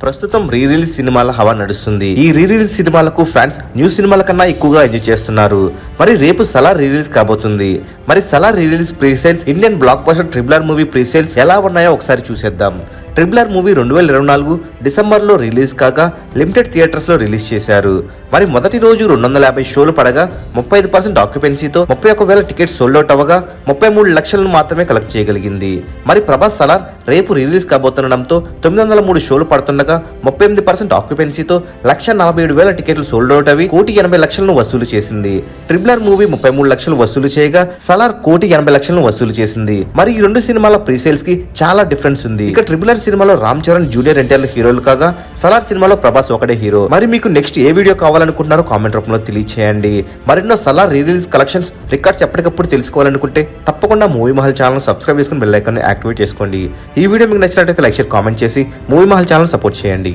ప్రస్తుతం re release సినిమాల హవా నడుస్తుంది. ఈ రీ రిలీజ్ సినిమాలకు ఫ్యాన్స్ న్యూ సినిమాల కన్నా ఎక్కువగా ఎంజాయ్ చేస్తున్నారు. మరి రేపు సలార్ రీ రిలీజ్ కాబోతుంది. మరి Salaar re release pre sales, Indian block buster triple R movie pre sales ఎలా ఉన్నాయో ఒకసారి చూసేద్దాం. ట్రిపుల్ ఆర్ మూవీ 2024 డిసెంబర్లో రిలీజ్ కాగా లిమిటెడ్ థియేటర్స్ లో రిలీజ్ చేశారు. మరి మొదటి రోజు 250 షోలు పడగా 35% ఆక్యుపెన్సీతో 31,000 టికెట్స్ సోల్డ్ అవుట్ అవ్వగా 33 లక్షలను మాత్రమే కలెక్ట్ చేయగలిగింది. మరి ప్రభాస్ సలార్ రేపు రిలీజ్ కాబోతుండడంతో 903 షోలు పడుతుండగా 38% ఆక్యుపెన్సీతో 1,47,000 టికెట్లు సోల్డ్ అవుట్ అవి 1,80,00,000 వసూలు చేసింది. ట్రిపుల్ ఆర్ మూవీ 33 లక్షలు వసూలు చేయగా సలార్ 1,80,00,000 వసూలు చేసింది. మరి ఈ రెండు సినిమాల ప్రీ సేల్స్ కి చాలా డిఫరెన్స్ ఉంది. ఇక ట్రిపుల్ ఆర్ సినిమాలో రామ్ చరణ్, జూనియర్ ఎన్టీఆర్ హీరోలు కాగా సలార్ సినిమాలో ప్రభాస్ ఒకటే హీరో. మరి మీకు నెక్స్ట్ ఏ వీడియో కావాలనుకుంటున్నారో కామెంట్ రూపంలో తెలియచేయండి. మరెన్నో Salaar re release collections, records ఎప్పటికప్పుడు తెలుసుకోవాలనుకుంటే తప్పకుండా మూవీ మహల్ ఛానల్ సబ్స్క్రైబ్ చేసుకుని బెల్ ఐకాన్ యాక్టివేట్ చేసుకోండి. ఈ వీడియో మీకు నచ్చినట్లయితే లైక్, షేర్, కామెంట్ చేసి మూవీ మహల్ ఛానల్ సపోర్ట్ చేయండి.